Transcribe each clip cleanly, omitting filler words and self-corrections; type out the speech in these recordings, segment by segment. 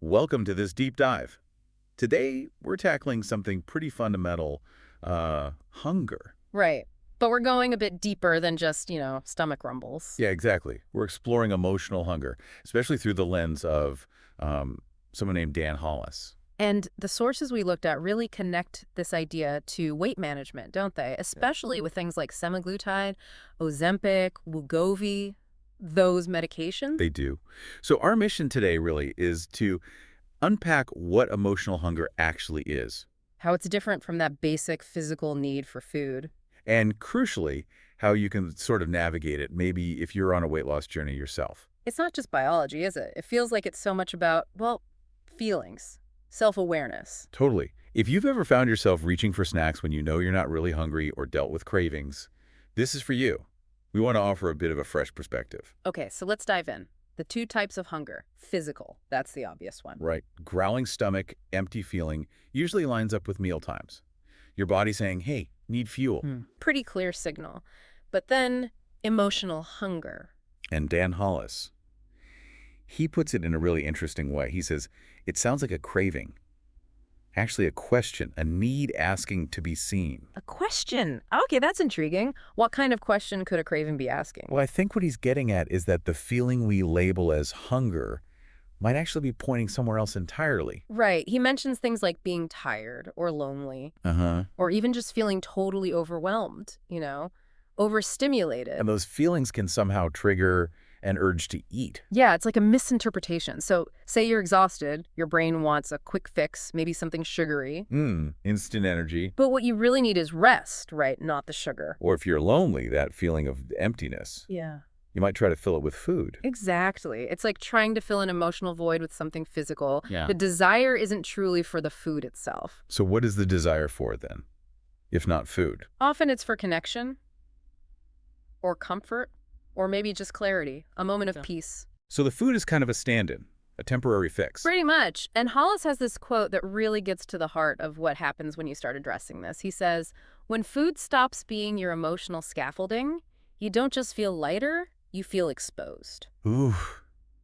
Welcome to this deep dive. Today, we're tackling something pretty fundamental, hunger. Right. But we're going a bit deeper than just, stomach rumbles. Yeah, exactly. We're exploring emotional hunger, especially through the lens of someone named Dan Hollis. And the sources we looked at really connect this idea to weight management, don't they? Especially with things like semaglutide, Ozempic, Wegovy, those medications. They do. So our mission today really is to unpack what emotional hunger actually is, How it's different from that basic physical need for food. and crucially, how you can sort of navigate it, maybe if you're on a weight loss journey yourself. It's not just biology, is it? It feels like it's so much about, well, feelings, self-awareness. Totally. If you've ever found yourself reaching for snacks when you know you're not really hungry or dealt with cravings, this is for you. We want to offer a bit of a fresh perspective. Okay, so let's dive in. The two types of hunger. Physical, that's the obvious one. Right. Growling stomach, empty feeling usually lines up with meal times. Your body saying, hey, need fuel. Pretty clear signal. But then emotional hunger. And Dan Hollis, he puts it in a really interesting way. He says, it sounds like a craving. Actually, a question, a need asking to be seen. A question. Okay, that's intriguing. What kind of question could a craving be asking? Well, I think what he's getting at is that the feeling we label as hunger might actually be pointing somewhere else entirely. Right. He mentions things like being tired or lonely Uh-huh. or even just feeling totally overwhelmed, overstimulated. And those feelings can somehow trigger an urge to eat. Yeah, it's like a misinterpretation. So say you're exhausted, your brain wants a quick fix, maybe something sugary. Instant energy. But what you really need is rest, right? Not the sugar. Or if you're lonely, that feeling of emptiness. Yeah. You might try to fill it with food. Exactly. It's like trying to fill an emotional void with something physical. Yeah. The desire isn't truly for the food itself. So what is the desire for then, if not food? Often it's for connection or comfort or maybe just clarity, a moment of peace. So the food is kind of a stand-in, a temporary fix. Pretty much. And Hollis has this quote that really gets to the heart of what happens when you start addressing this. He says, when food stops being your emotional scaffolding, you don't just feel lighter, you feel exposed. Ooh,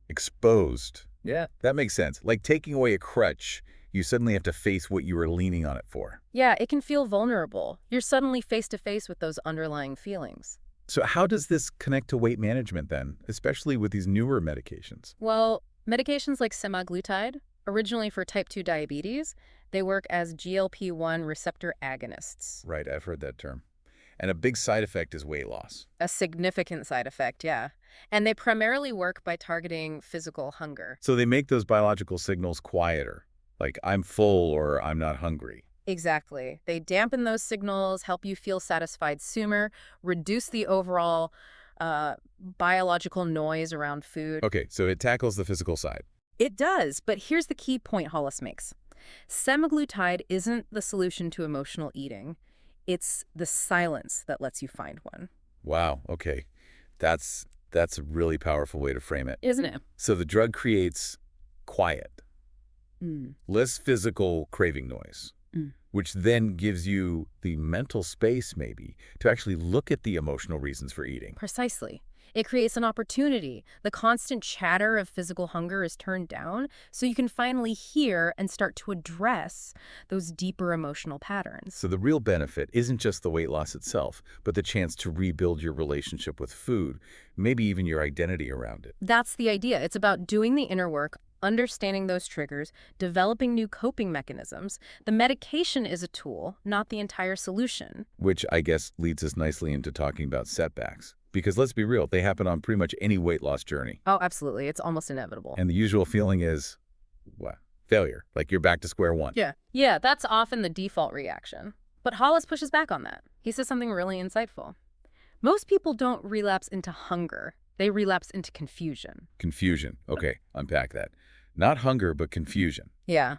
exposed. Yeah. That makes sense. Like taking away a crutch, you suddenly have to face what you were leaning on it for. Yeah, it can feel vulnerable. You're suddenly face to face with those underlying feelings. So how does this connect to weight management then, especially with these newer medications? Well, medications like semaglutide, originally for type 2 diabetes, they work as GLP-1 receptor agonists. Right, I've heard that term. And a big side effect is weight loss. A significant side effect, yeah. And they primarily work by targeting physical hunger. So they make those biological signals quieter, like I'm full or I'm not hungry. Exactly. They dampen those signals, help you feel satisfied sooner, reduce the overall biological noise around food. Okay, so it tackles the physical side. It does, but here's the key point Hollis makes. Semaglutide isn't the solution to emotional eating. It's the silence that lets you find one. Wow, okay. That's a really powerful way to frame it. Isn't it? So the drug creates quiet, less physical craving noise, which then gives you the mental space maybe to actually look at the emotional reasons for eating. Precisely. It creates an opportunity. The constant chatter of physical hunger is turned down, so you can finally hear and start to address those deeper emotional patterns. So the real benefit isn't just the weight loss itself, but the chance to rebuild your relationship with food, maybe even your identity around it. That's the idea. It's about doing the inner work, understanding those triggers, developing new coping mechanisms. The medication is a tool, not the entire solution. Which I guess leads us nicely into talking about setbacks. Because let's be real, they happen on pretty much any weight loss journey. Oh, absolutely. It's almost inevitable. And the usual feeling is, what? Failure. Like you're back to square one. Yeah, that's often the default reaction. But Hollis pushes back on that. He says something really insightful. Most people don't relapse into hunger. They relapse into confusion. Confusion. Okay, unpack that. Not hunger, but confusion. Yeah.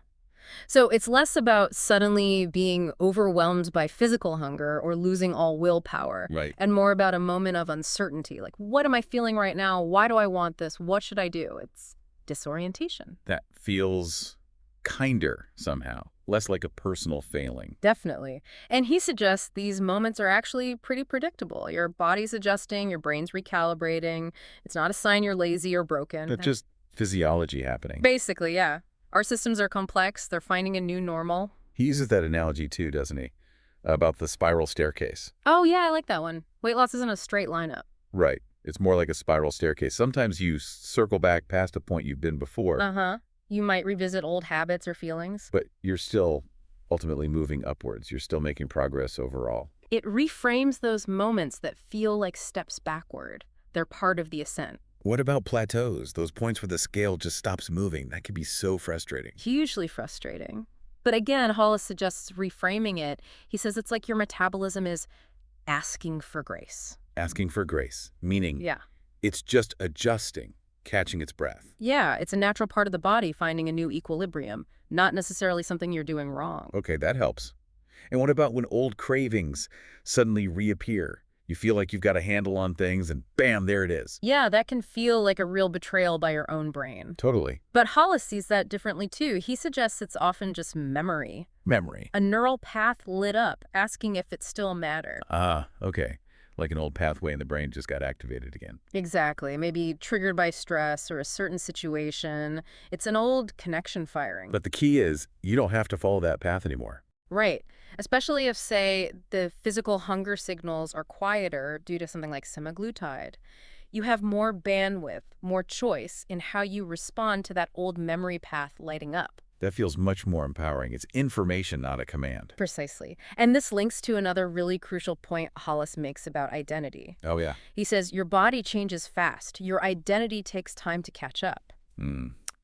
So it's less about suddenly being overwhelmed by physical hunger or losing all willpower. Right. And more about a moment of uncertainty. Like, what am I feeling right now? Why do I want this? What should I do? It's disorientation. That feels kinder somehow, less like a personal failing. Definitely. And he suggests these moments are actually pretty predictable. Your body's adjusting, your brain's recalibrating. It's not a sign you're lazy or broken. But just physiology happening. Basically, yeah. Our systems are complex. They're finding a new normal. He uses that analogy too, doesn't he? About the spiral staircase. Oh, yeah, I like that one. Weight loss isn't a straight line up. Right. It's more like a spiral staircase. Sometimes you circle back past a point you've been before, Uh-huh. You might revisit old habits or feelings. but you're still ultimately moving upwards. You're still making progress overall. It reframes those moments that feel like steps backward. They're part of the ascent. What about plateaus? Those points where the scale just stops moving. That can be so frustrating. Hugely frustrating. But again, Hollis suggests reframing it. He says it's like your metabolism is asking for grace. Asking for grace, meaning Yeah. it's just adjusting, catching its breath. Yeah, it's a natural part of the body finding a new equilibrium, not necessarily something you're doing wrong. Okay, that helps. And what about when old cravings suddenly reappear? You feel like you've got a handle on things and bam, there it is. Yeah, that can feel like a real betrayal by your own brain. Totally. But Hollis sees that differently too. He suggests it's often just memory. Memory. A neural path lit up, asking if it still mattered. Ah, okay. Like an old pathway in the brain just got activated again. Exactly. Maybe triggered by stress or a certain situation. It's an old connection firing. But the key is you don't have to follow that path anymore. Right. Especially if, say, the physical hunger signals are quieter due to something like semaglutide. You have more bandwidth, more choice in how you respond to that old memory path lighting up. That feels much more empowering. It's information, not a command. Precisely. And this links to another really crucial point Hollis makes about identity. Oh, yeah. He says, your body changes fast. Your identity takes time to catch up.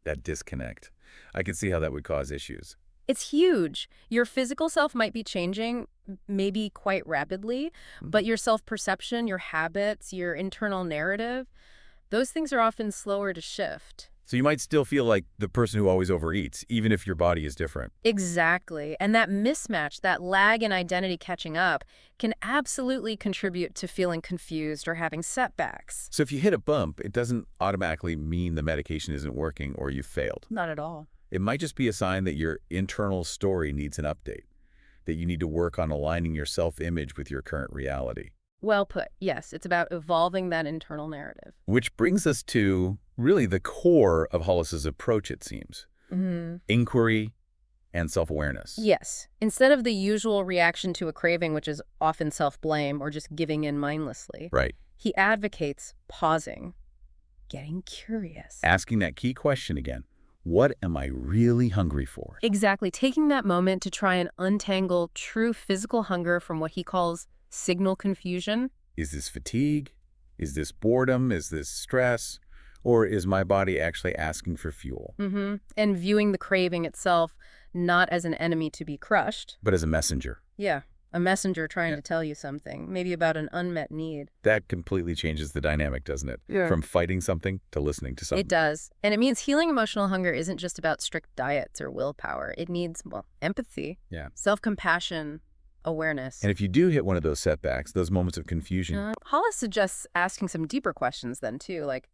That disconnect. I can see how that would cause issues. It's huge. Your physical self might be changing, maybe quite rapidly, but your self-perception, your habits, your internal narrative, those things are often slower to shift. So you might still feel like the person who always overeats, even if your body is different. Exactly. And that mismatch, that lag in identity catching up, can absolutely contribute to feeling confused or having setbacks. So if you hit a bump, it doesn't automatically mean the medication isn't working or you failed. Not at all. It might just be a sign that your internal story needs an update, that you need to work on aligning your self-image with your current reality. Well put. Yes, it's about evolving that internal narrative. Which brings us to really the core of Hollis's approach, it seems. Inquiry and self-awareness. Yes. Instead of the usual reaction to a craving, which is often self-blame or just giving in mindlessly, Right. he advocates pausing, getting curious. Asking that key question again. What am I really hungry for? Exactly. Taking that moment to try and untangle true physical hunger from what he calls signal confusion. Is this fatigue? Is this boredom? Is this stress? Or is my body actually asking for fuel? And viewing the craving itself not as an enemy to be crushed. But as a messenger. Yeah. A messenger trying to tell you something, maybe about an unmet need. That completely changes the dynamic, doesn't it? Yeah. From fighting something to listening to something. It does. And it means healing emotional hunger isn't just about strict diets or willpower. It needs, well, empathy, self-compassion, awareness. And if you do hit one of those setbacks, those moments of confusion. Hollis suggests asking some deeper questions then, too, like,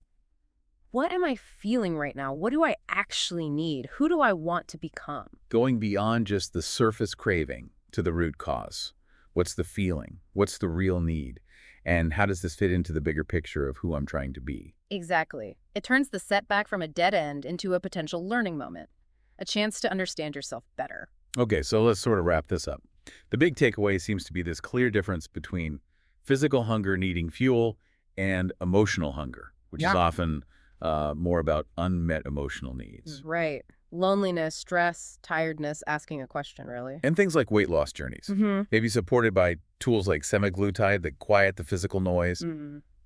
what am I feeling right now? What do I actually need? Who do I want to become? Going beyond just the surface craving to the root cause. What's the feeling? What's the real need? And how does this fit into the bigger picture of who I'm trying to be? Exactly. It turns the setback from a dead end into a potential learning moment, a chance to understand yourself better. Okay, so let's sort of wrap this up. The big takeaway seems to be this clear difference between physical hunger needing fuel and emotional hunger, which is often more about unmet emotional needs. Right. Loneliness, stress, tiredness, asking a question, really. And things like weight loss journeys, maybe supported by tools like semaglutide that quiet the physical noise.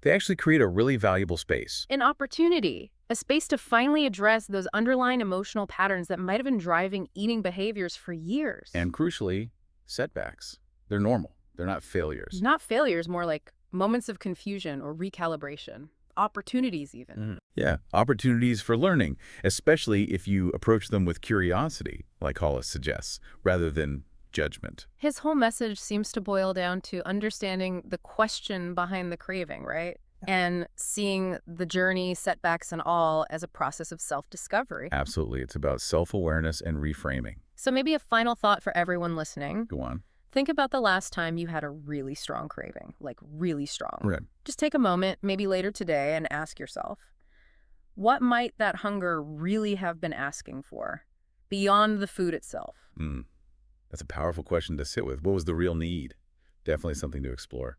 They actually create a really valuable space. An opportunity, a space to finally address those underlying emotional patterns that might have been driving eating behaviors for years. And crucially, setbacks. They're normal. They're not failures. Not failures, more like moments of confusion or recalibration. Opportunities, even. Yeah, opportunities for learning, especially if you approach them with curiosity, like Hollis suggests, rather than judgment. His whole message seems to boil down to understanding the question behind the craving, right? And seeing the journey, setbacks and all, as a process of self-discovery. Absolutely. It's about self-awareness and reframing. So maybe a final thought for everyone listening. Go on. Think about the last time you had a really strong craving, like really strong. Right. Just take a moment, maybe later today, and ask yourself, what might that hunger really have been asking for? beyond the food itself? That's a powerful question to sit with. What was the real need? Definitely something to explore.